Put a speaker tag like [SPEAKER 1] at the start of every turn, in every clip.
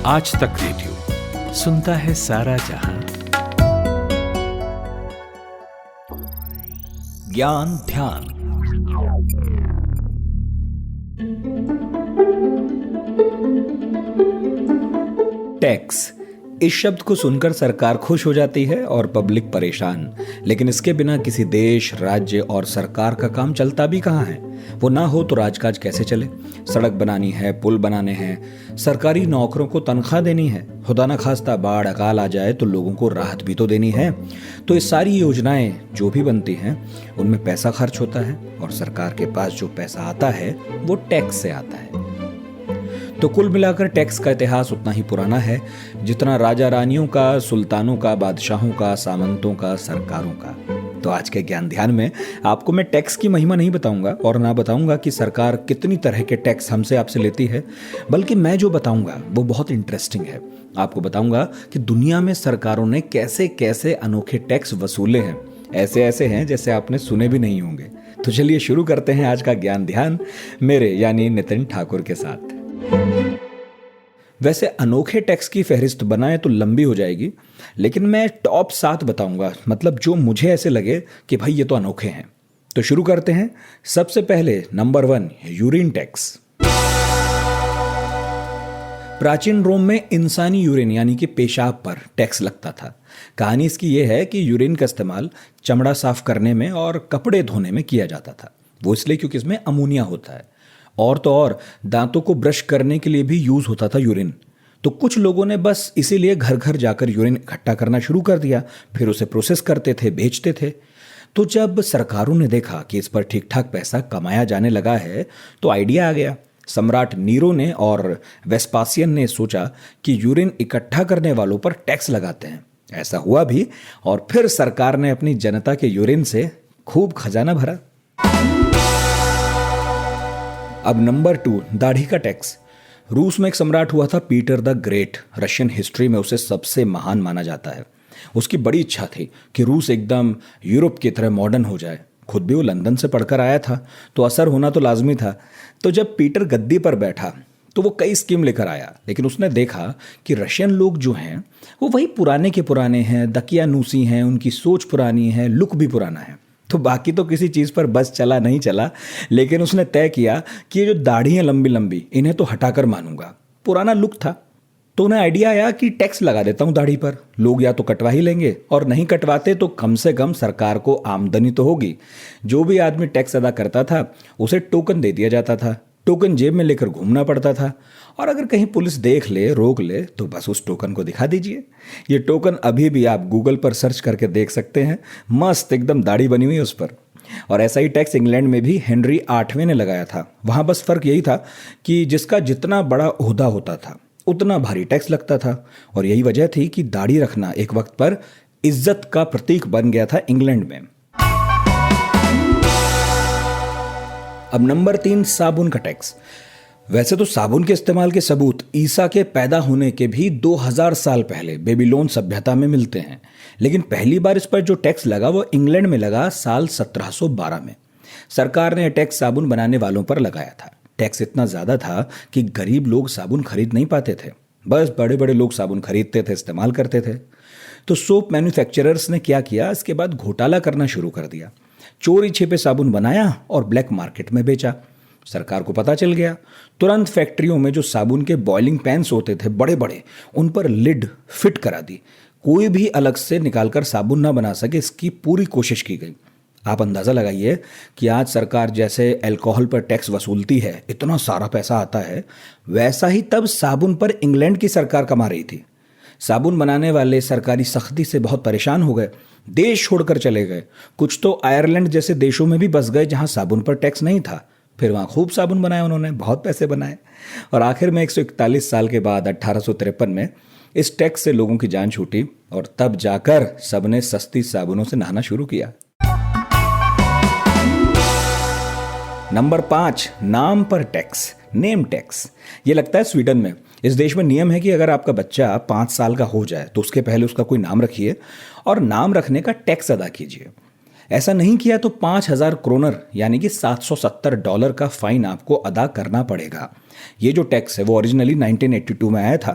[SPEAKER 1] आज तक रेडियो सुनता है सारा जहां। ज्ञान ध्यान।
[SPEAKER 2] टैक्स, इस शब्द को सुनकर सरकार खुश हो जाती है और पब्लिक परेशान। लेकिन इसके बिना किसी देश, राज्य और सरकार का काम चलता भी कहाँ है। वो ना हो तो राजकाज कैसे चले। सड़क बनानी है, पुल बनाने हैं, सरकारी नौकरों को तनख्वाह देनी है, खुदा न खास्ता बाढ़ अकाल आ जाए तो लोगों को राहत भी तो देनी है। तो ये सारी योजनाएं जो भी बनती हैं उनमें पैसा खर्च होता है और सरकार के पास जो पैसा आता है वो टैक्स से आता है। तो कुल मिलाकर टैक्स का इतिहास उतना ही पुराना है जितना राजा रानियों का, सुल्तानों का, बादशाहों का, सामंतों का, सरकारों का। तो आज के ज्ञान ध्यान में आपको मैं टैक्स की महिमा नहीं बताऊंगा और ना बताऊंगा कि सरकार कितनी तरह के टैक्स हमसे आपसे लेती है, बल्कि मैं जो बताऊंगा वो बहुत इंटरेस्टिंग है। आपको बताऊंगा कि दुनिया में सरकारों ने कैसे कैसे अनोखे टैक्स वसूले हैं। ऐसे ऐसे हैं जैसे आपने सुने भी नहीं होंगे। तो चलिए शुरू करते हैं आज का ज्ञान ध्यान मेरे यानी नितिन ठाकुर के साथ। वैसे अनोखे टैक्स की फहरिस्त बनाए तो लंबी हो जाएगी, लेकिन मैं टॉप 7 बताऊंगा, मतलब जो मुझे ऐसे लगे कि भाई ये तो अनोखे हैं। तो शुरू करते हैं। सबसे पहले नंबर 1, यूरिन टैक्स। प्राचीन रोम में इंसानी यूरिन यानी कि पेशाब पर टैक्स लगता था। कहानी इसकी यह है कि यूरिन का इस्तेमाल चमड़ा साफ करने में और कपड़े धोने में किया जाता था। वो इसलिए क्योंकि इसमें अमोनिया होता है। और तो और दांतों को ब्रश करने के लिए भी यूज होता था यूरिन। तो कुछ लोगों ने बस इसीलिए घर घर जाकर यूरिन इकट्ठा करना शुरू कर दिया, फिर उसे प्रोसेस करते थे, बेचते थे। तो जब सरकारों ने देखा कि इस पर ठीक ठाक पैसा कमाया जाने लगा है तो आइडिया आ गया। सम्राट नीरो ने और वेस्पासियन ने सोचा कि यूरिन इकट्ठा करने वालों पर टैक्स लगाते हैं। ऐसा हुआ भी और फिर सरकार ने अपनी जनता के यूरिन से खूब खजाना भरा। अब नंबर 2, दाढ़ी का टैक्स। रूस में एक सम्राट हुआ था Peter the great. Russian history में उसे सबसे महान माना जाता है। उसकी बड़ी इच्छा थी कि रूस एकदम यूरोप की तरह मॉडर्न हो जाए। खुद भी वो लंदन से पढ़कर आया था तो असर होना तो लाजमी था। तो जब पीटर गद्दी पर बैठा तो वो कई स्कीम लेकर आया, लेकिन उसने देखा कि रशियन लोग जो हैं वो वही पुराने के पुराने हैं, दकियानूसी हैं, उनकी सोच पुरानी है, लुक भी पुराना है। तो बाकी तो किसी चीज़ पर बस चला नहीं चला, लेकिन उसने तय किया कि ये जो दाढ़ी है लंबी लंबी, इन्हें तो हटाकर मानूंगा। पुराना लुक था तो उन्हें आइडिया आया कि टैक्स लगा देता हूँ दाढ़ी पर। लोग या तो कटवा ही लेंगे और नहीं कटवाते तो कम से कम सरकार को आमदनी तो होगी। जो भी आदमी टैक्स अदा करता था उसे टोकन दे दिया जाता था। टोकन जेब में लेकर घूमना पड़ता था और अगर कहीं पुलिस देख ले, रोक ले तो बस उस टोकन को दिखा दीजिए। ये टोकन अभी भी आप गूगल पर सर्च करके देख सकते हैं। मस्त एकदम दाढ़ी बनी हुई है उस पर। और ऐसा ही टैक्स इंग्लैंड में भी हेनरी 8वें ने लगाया था। वहां बस फर्क यही था कि जिसका जितना बड़ा ओहदा होता था उतना भारी टैक्स लगता था। और यही वजह थी कि दाढ़ी रखना एक वक्त पर इज्जत का प्रतीक बन गया था इंग्लैंड में। अब नंबर 3, साबुन का टैक्स। वैसे तो साबुन के इस्तेमाल के सबूत ईसा के पैदा होने के भी 2000 साल पहले बेबीलोन सभ्यता में मिलते हैं, लेकिन पहली बार इस पर जो टैक्स लगा वो इंग्लैंड में लगा साल 1712 में। सरकार ने टैक्स साबुन बनाने वालों पर लगाया था। टैक्स इतना ज्यादा था कि गरीब लोग साबुन खरीद नहीं पाते थे। बस बड़े बड़े लोग साबुन खरीदते थे, इस्तेमाल करते थे। तो सोप मैन्युफैक्चरर्स ने क्या किया, इसके बाद घोटाला करना शुरू कर दिया। चोरी छिपे साबुन बनाया और ब्लैक मार्केट में बेचा। सरकार को पता चल गया। तुरंत फैक्ट्रियों में जो साबुन के बॉइलिंग पैन्स होते थे बड़े बड़े, उन पर लिड फिट करा दी। कोई भी अलग से निकालकर साबुन ना बना सके, इसकी पूरी कोशिश की गई। आप अंदाजा लगाइए कि आज सरकार जैसे अल्कोहल पर टैक्स वसूलती है, इतना सारा पैसा आता है, वैसा ही तब साबुन पर इंग्लैंड की सरकार कमा रही थी। साबुन बनाने वाले सरकारी सख्ती से बहुत परेशान हो गए, देश छोड़कर चले गए। कुछ तो आयरलैंड जैसे देशों में भी बस गए जहां साबुन पर टैक्स नहीं था। फिर वहां खूब साबुन बनाए उन्होंने, बहुत पैसे बनाए। और आखिर में 141 साल के बाद 1853 में इस टैक्स से लोगों की जान छूटी और तब जाकर सबने सस्ती साबुनों से नहाना शुरू किया। नंबर 5, नाम पर टैक्स, नेम टैक्स। ये लगता है स्वीडन में। इस देश में नियम है कि अगर आपका बच्चा 5 साल का हो जाए तो उसके पहले उसका कोई नाम रखिए और नाम रखने का टैक्स अदा कीजिए। ऐसा नहीं किया तो 5,000 क्रोनर यानी कि $770 का फाइन आपको अदा करना पड़ेगा। ये जो टैक्स है वो ओरिजिनली 1982 में आया था।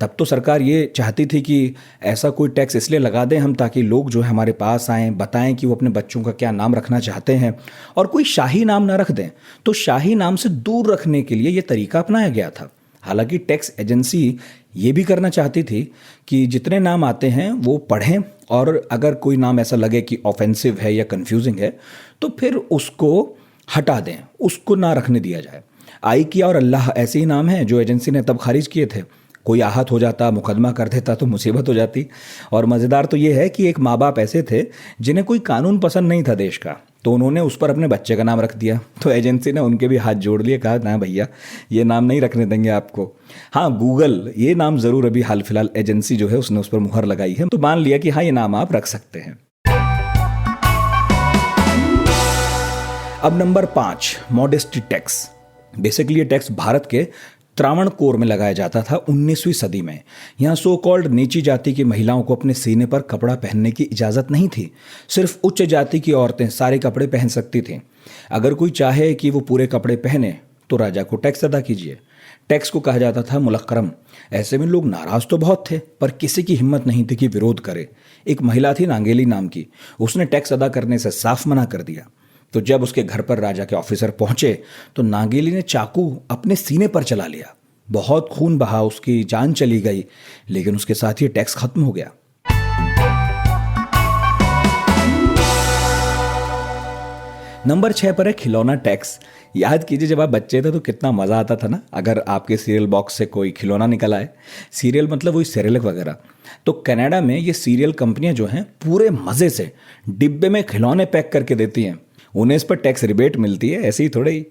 [SPEAKER 2] तब तो सरकार ये चाहती थी कि ऐसा कोई टैक्स इसलिए लगा दें हम ताकि लोग जो है हमारे पास आएँ, बताएं कि वो अपने बच्चों का क्या नाम रखना चाहते हैं और कोई शाही नाम ना रख दें। तो शाही नाम से दूर रखने के लिए ये तरीका अपनाया गया था। हालांकि टैक्स एजेंसी ये भी करना चाहती थी कि जितने नाम आते हैं वो पढ़ें और अगर कोई नाम ऐसा लगे कि ऑफेंसिव है या कंफ्यूजिंग है तो फिर उसको हटा दें, उसको ना रखने दिया जाए। आई किया और अल्लाह ऐसे ही नाम है जो एजेंसी ने तब खारिज किए थे। कोई आहत हो जाता, मुकदमा कर देता तो मुसीबत हो जाती। और मज़ेदार तो ये है कि एक माँ बाप ऐसे थे जिन्हें कोई कानून पसंद नहीं था देश का, तो उन्होंने उस पर अपने बच्चे का नाम रख दिया। तो एजेंसी ने उनके भी हाथ जोड़ लिए, कहा ना भैया ये नाम नहीं रखने देंगे आपको। हाँ, गूगल ये नाम ज़रूर अभी हाल फिलहाल एजेंसी जो है उसने उस पर मुहर लगाई है, तो मान लिया कि हाँ ये नाम आप रख सकते हैं। अब नंबर 5, मॉडेस्टी टैक्स। बेसिकली ये टैक्स भारत के त्रावणकोर में लगाया जाता था 19वीं सदी में। यहाँ सो कॉल्ड नीची जाति की महिलाओं को अपने सीने पर कपड़ा पहनने की इजाज़त नहीं थी। सिर्फ उच्च जाति की औरतें सारे कपड़े पहन सकती थीं। अगर कोई चाहे कि वो पूरे कपड़े पहने तो राजा को टैक्स अदा कीजिए। टैक्स को कहा जाता था मुलक्करम। ऐसे में लोग नाराज़ तो बहुत थे पर किसी की हिम्मत नहीं थी कि विरोध करे। एक महिला थी नांगेली नाम की, उसने टैक्स अदा करने से साफ मना कर दिया। तो जब उसके घर पर राजा के ऑफिसर पहुंचे तो नांगेली ने चाकू अपने सीने पर चला लिया। बहुत खून बहा, उसकी जान चली गई, लेकिन उसके साथ ही टैक्स खत्म हो गया। नंबर 6 पर है खिलौना टैक्स। याद कीजिए जब आप बच्चे थे तो कितना मज़ा आता था ना अगर आपके सीरियल बॉक्स से कोई खिलौना निकल आए। सीरियल मतलब वही सेरेलक वगैरह। तो कनाडा में ये सीरियल कंपनियां जो हैं पूरे मज़े से डिब्बे में खिलौने पैक करके देती हैं। उन्हें इस पर टैक्स रिबेट मिलती है, ऐसे ही थोड़े ही।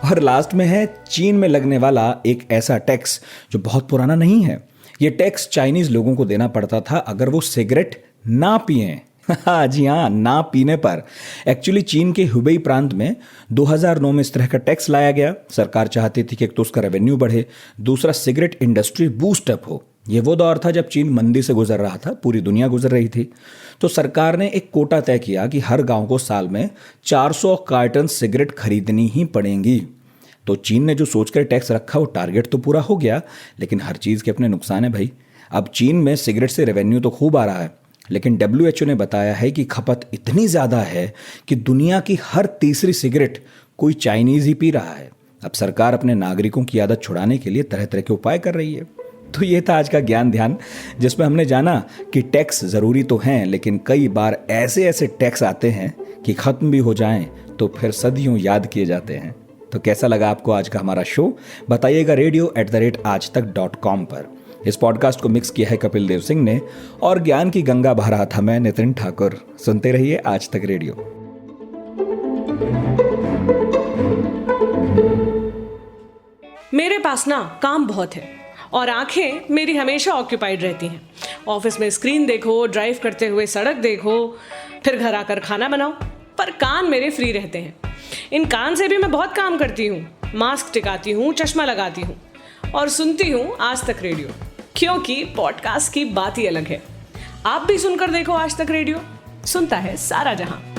[SPEAKER 2] और लास्ट में है चीन में लगने वाला एक ऐसा टैक्स जो बहुत पुराना नहीं है। ये टैक्स चाइनीज लोगों को देना पड़ता था अगर वो सिगरेट ना पिएं। हाँ जी हाँ, ना पीने पर। एक्चुअली चीन के हुबेई प्रांत में 2009 में इस तरह का टैक्स लाया गया। सरकार चाहती थी कि एक तो उसका रेवेन्यू बढ़े, दूसरा सिगरेट इंडस्ट्री बूस्ट अप हो। ये वो दौर था जब चीन मंदी से गुजर रहा था, पूरी दुनिया गुजर रही थी। तो सरकार ने एक कोटा तय किया कि हर गांव को साल में 400 कार्टन सिगरेट खरीदनी ही पड़ेंगी। तो चीन ने जो सोचकर टैक्स रखा वो टारगेट तो पूरा हो गया, लेकिन हर चीज़ के अपने नुकसान है भाई। अब चीन में सिगरेट से रेवेन्यू तो खूब आ रहा है, लेकिन WHO ने बताया है कि खपत इतनी ज़्यादा है कि दुनिया की हर तीसरी सिगरेट कोई चाइनीज़ ही पी रहा है। अब सरकार अपने नागरिकों की आदत छुड़ाने के लिए तरह तरह के उपाय कर रही है। तो ये था आज का ज्ञान ध्यान, जिसमें हमने जाना कि टैक्स ज़रूरी तो हैं, लेकिन कई बार ऐसे ऐसे टैक्स आते हैं कि ख़त्म भी हो जाएं तो फिर सदियों याद किए जाते हैं। तो कैसा लगा आपको आज का हमारा शो? बताइएगा radio@aajtak.com पर। इस पॉडकास्ट को मिक्स किया है कपिल देव सिंह ने और ज्ञान की गंगा बहा रहा था मैं, नितिन ठाकुर। सुनते रहिए आज तक रेडियो।
[SPEAKER 3] मेरे पास ना काम बहुत है और आंखें मेरी हमेशा ऑक्यूपाइड रहती हैं। ऑफिस में स्क्रीन देखो, ड्राइव करते हुए सड़क देखो, फिर घर आकर खाना बनाओ, पर कान मेरे फ्री रहते हैं। इन कान से भी मैं बहुत काम करती हूँ। मास्क टिकाती हूँ, चश्मा लगाती हूँ और सुनती हूँ आज तक रेडियो, क्योंकि पॉडकास्ट की बात ही अलग है। आप भी सुनकर देखो आज तक रेडियो, सुनता है सारा जहां।